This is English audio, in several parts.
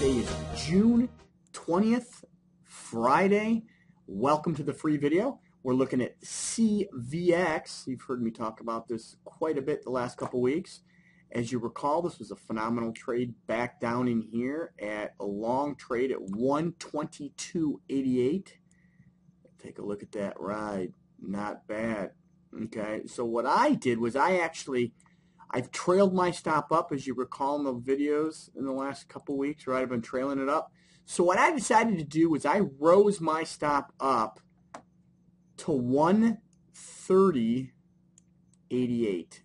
Today is June 20th, Friday. Welcome to the free video. We're looking at CVX. You've heard me talk about this quite a bit the last couple weeks. As you recall, this was a phenomenal trade back down in here at a long trade at 122.88. Take a look at that ride. Not bad. Okay, so what I did was I've trailed my stop up, as you recall in the videos in the last couple weeks, right? I've been trailing it up. So what I decided to do was I rose my stop up to 130.88.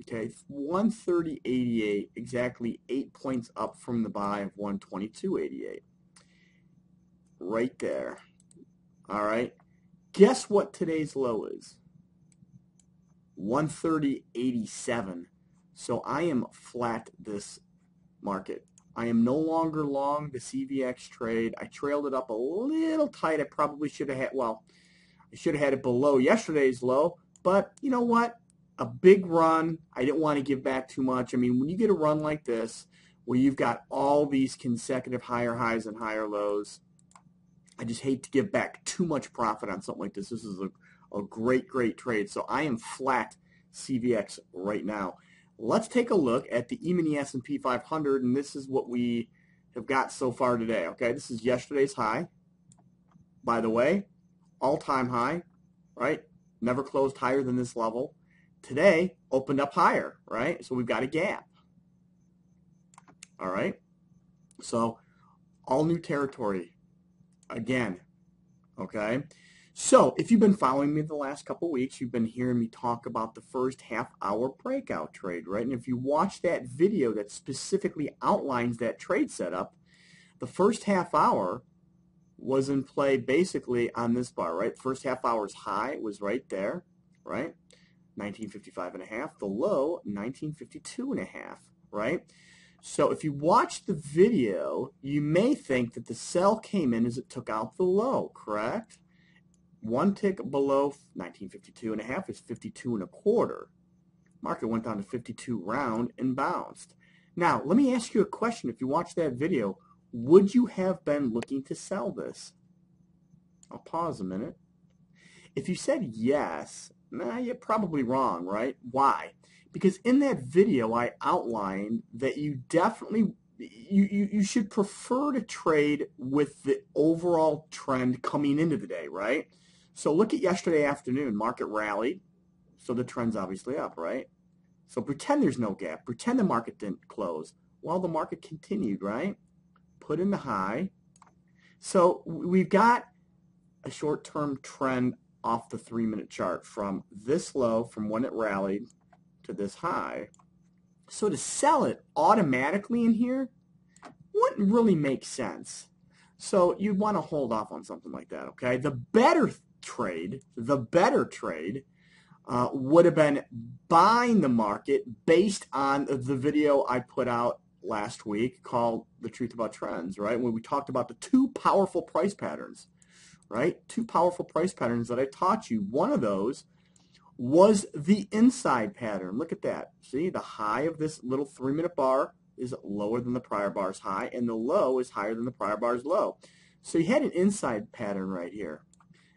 Okay, 130.88, exactly 8 points up from the buy of 122.88. Right there. All right. Guess what today's low is? 130.87. So I am flat this market. I am no longer long the CVX trade. I trailed it up a little tight. I probably should have had, well, I should have had it below yesterday's low, but you know what? A big run. I didn't want to give back too much. I mean, when you get a run like this, where you've got all these consecutive higher highs and higher lows, I just hate to give back too much profit on something like this. This is a great trade. So I am flat CVX right now. Let's take a look at the E-Mini S&P 500, and this is what we have got so far today. Okay, this is yesterday's high. By the way, all-time high, right? Never closed higher than this level. Today opened up higher, right? So we've got a gap. All right. So all new territory again. Okay. So if you've been following me the last couple weeks, you've been hearing me talk about the first half-hour breakout trade, right? And if you watch that video that specifically outlines that trade setup, the first half hour was in play basically on this bar, right? First half hour's high was right there, right? 1955.5. The low, 1952.5, right? So if you watch the video, you may think that the sell came in as it took out the low, correct? One tick below 1952.5 is 52.25. Market went down to 52 round and bounced. Now, let me ask you a question. If you watch that video, would you have been looking to sell this? I'll pause a minute. If you said yes, nah, you're probably wrong, right? Why? Because in that video, I outlined that you definitely, you should prefer to trade with the overall trend coming into the day, right? So look at yesterday afternoon. Market rallied, so the trend's obviously up, right? So pretend there's no gap. Pretend the market didn't close. Well, the market continued, right? Put in the high. So we've got a short-term trend off the 3-minute chart from this low, from when it rallied, to this high. So to sell it automatically in here wouldn't really make sense. So you'd want to hold off on something like that, okay? The better trade would have been buying the market based on the video I put out last week called The Truth About Trends, right? When we talked about the two powerful price patterns, right? Two powerful price patterns that I taught you. One of those was the inside pattern. Look at that. See, the high of this little 3-minute bar is lower than the prior bar's high, and the low is higher than the prior bar's low. So you had an inside pattern right here.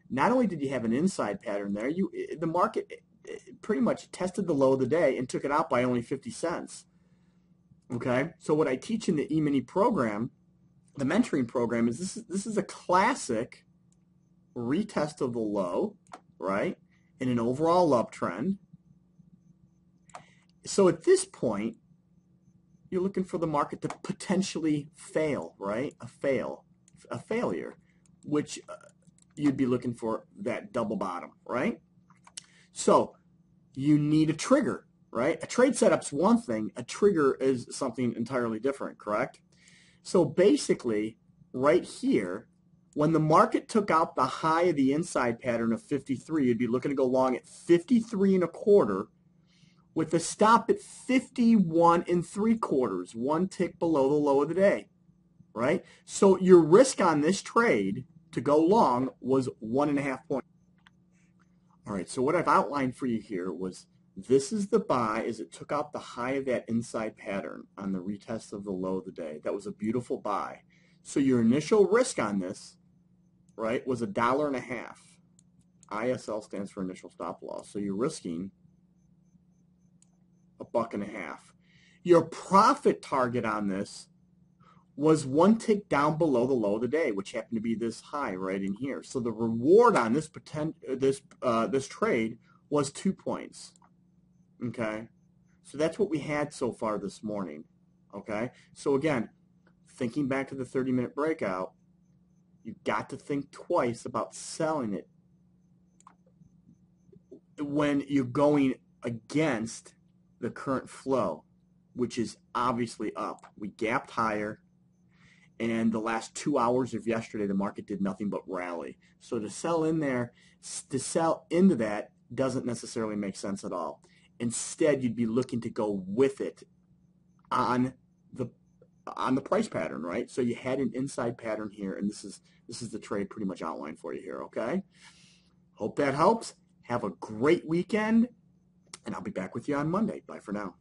Not only did you have an inside pattern there, the market pretty much tested the low of the day and took it out by only 50 cents. Okay? So what I teach in the E-Mini program, the mentoring program, is this is a classic retest of the low, right? In an overall uptrend. So at this point, you're looking for the market to potentially fail, right? A failure, which you'd be looking for that double bottom, right? So you need a trigger, right? A trade setup's one thing. A trigger is something entirely different, correct? So basically, right here, when the market took out the high of the inside pattern of 53, you'd be looking to go long at 53.25 with a stop at 51.75, one tick below the low of the day, right? So your risk on this trade to go long was 1.5 points. All right, so what I've outlined for you here was This is the buy as it took out the high of that inside pattern on the retest of the low of the day. That was a beautiful buy. So your initial risk on this, right, was $1.50. ISL stands for initial stop loss. So you're risking $1.50. Your profit target on this was one tick down below the low of the day, which happened to be this high right in here. So the reward on this this trade was 2 points. Okay, so that's what we had so far this morning. Okay, so again, thinking back to the 30-minute breakout, you've got to think twice about selling it when you're going against the current flow, which is obviously up. We gapped higher, and the last 2 hours of yesterday, the market did nothing but rally. So to sell in there, to sell into that doesn't necessarily make sense at all. Instead, you'd be looking to go with it on the price pattern, right? So you had an inside pattern here, and this is the trade pretty much outlined for you here, okay? Hope that helps. Have a great weekend, and I'll be back with you on Monday. Bye for now.